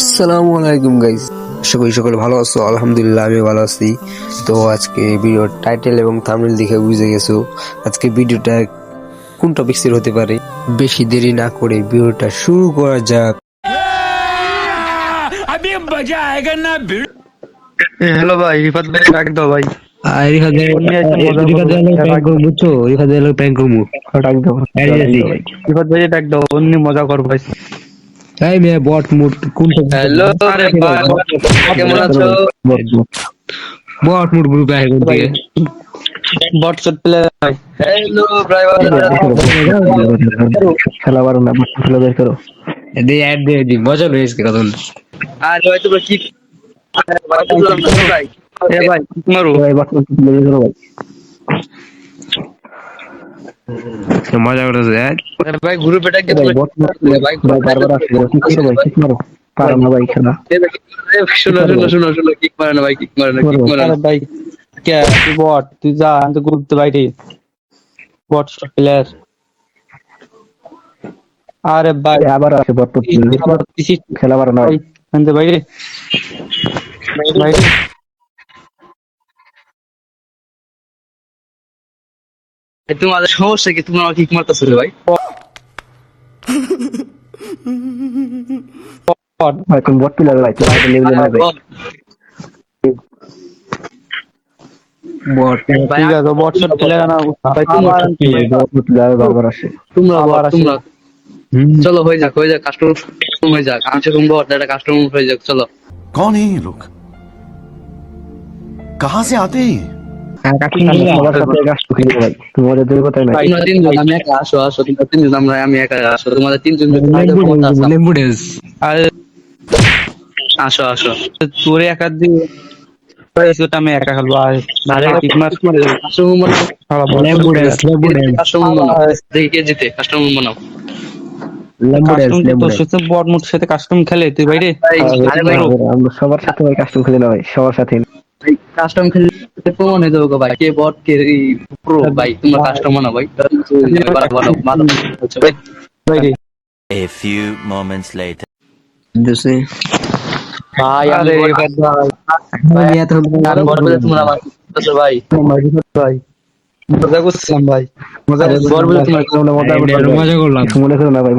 আসসালামু আলাইকুম গাইস, আশা করি সকলে ভালো আছো। আলহামদুলিল্লাহ আমি ভালো আছি। তো আজকে ভিডিওর টাইটেল এবং থাম্বনেল দেখে বুঝে গেছো আজকে ভিডিওটা কোন টপিকসের হতে পারে। বেশি দেরি না করে ভিডিওটা শুরু করা যাক। হ্যালো ভাই, রিফাত ভাই ডাক দাও ভাই। রিফাত ভাই ডাক দাও, অন্য মজা কর ভাই। হ্যালো আরে ভাই, কেমন আছো? বট শট প্লেয়ার ভাই। হ্যালো ভাই, খেলা পারো না, খেলা বের করো। মজা রয়েছে কথা। আরে ভাই তোমরা কি ভাই? এ ভাই মারো ভাই বাট বের করো ভাই। মজা করতেছে। আরে ভাই গ্রুপে ডাক ভাই দাও বট ভাই। ভাই বারবার আসবে, ঠিক করো ভাই, ঠিক মারো। পারো না ভাই খেলা। শোনো শোনো শোনো শোনো, কিক মারে না ভাই, কিক মারে না, কিক মারে না ভাই। কে তুই বট, তুই যা আমি তো গ্রুপ তো বাইরে। বট শট প্লেয়ার। আরে ভাই আবার আসে বট খেলা পারো না ভাই। আনতে বাইরে বাইরে। তোমাদের সমস্যা কি? তোমরা কিক মারতেছো রে ভাই। ভাই তুমি বট প্লেয়ার ভাই, তুমি লেভেলে না ভাই। বট ঠিক আছে, বট শট প্লেয়ার আনা ভাই। বট প্লেয়ার বারবার আসে। তোমরা চলো হয়ে যাক, হয়ে যাক, কাস্টমার হয়ে যাক। আমি সেরকম বট একটা কাস্টমার হয়ে যাক। চলো कौन है ये लोग? कहां से आते हैं ये? সবার সাথে গাছ খেলে ভাই, তোমাদের দুই কথাই নাই। তোমরা তিনজন, আমি একা। আসো আসো, তোমরা তিনজন, আমি একা। আসো, তোমাদের তিনজন আর আসো আসো। তোরে একা দিয়ে আমি একা খেলবো। আর কিক মার দেখি কে জিতে। কাস্টমার বানাও। তোর সাথে বট মোট সাথে কাস্টম খেলে তুই বাইরে। আমরা সবার সাথে ভাই কাস্টম খেলে না ভাই, সবার সাথে। কাস্টম খেলে প্রমাণ হয়ে যাবো ভাই, কে বট কে প্রো। ভাই তোমরা কাস্টম বানাও ভাই, বাইরে। A few moments later. ভাই আরে তোমরা আমার ভাই ভাই মজা করছিলাম ভাই। মজা করলাম। মনে করো না ভাই,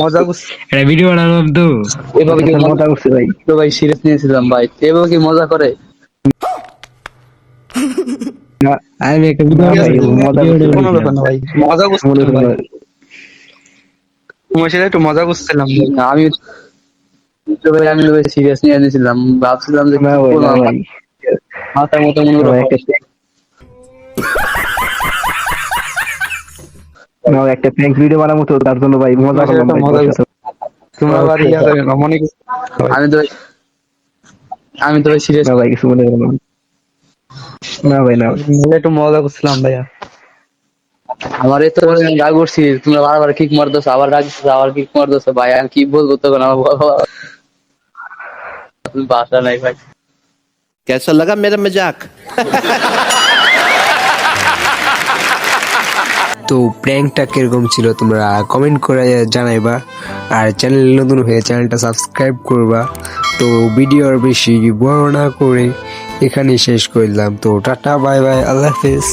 মজা করছি ভিডিও বানালাম তো। এভাবে কি মজা করছে ভাই। তো ভাই সিরিয়াস নিয়েছিলাম ভাই, এভাবে কি মজা করে? আমি একটা ভিডিও কোনো ব্যাপার না ভাই, মজা করছিলাম ভাই। তোমার সাথে একটু মজা করছিলাম ভাই। আমি তো ভাই আমি সিরিয়াস নিয়ে নিয়েছিলাম, ভাবছিলাম যে না ভাই, না ভাই। মাথার মতো মনে হলো না ভাই, একটা প্র্যাঙ্ক ভিডিও বানাবো তো, তার জন্য ভাই মজা করলাম ভাই। তোমরা আবার ইয়া করে না মনে। আমি তো ভাই সিরিয়াস না ভাই, কিছু মনে করো না। না ভাই, না একটু মজা করছিলাম ভাইয়া। আমার এত রাগ করছি, তোমরা বারবার কিক মারতেছো, আবার রাগ করছো, আবার কিক মারতেছো ভাই। আমি কি বলবো তখন? আমার বাসা নাই ভাই। कैसा लगा मेरा मजाक? তো প্র্যাঙ্কটা কিরকম ছিল তোমরা কমেন্ট করে জানাইবা। আর চ্যানেল নতুন হয়ে চ্যানেলটা সাবস্ক্রাইব করবা। তো ভিডিও আর বেশি বড় না করে এখানেই শেষ করলাম। তো টাটা, বাই বাই, আল্লাহ হাফেজ।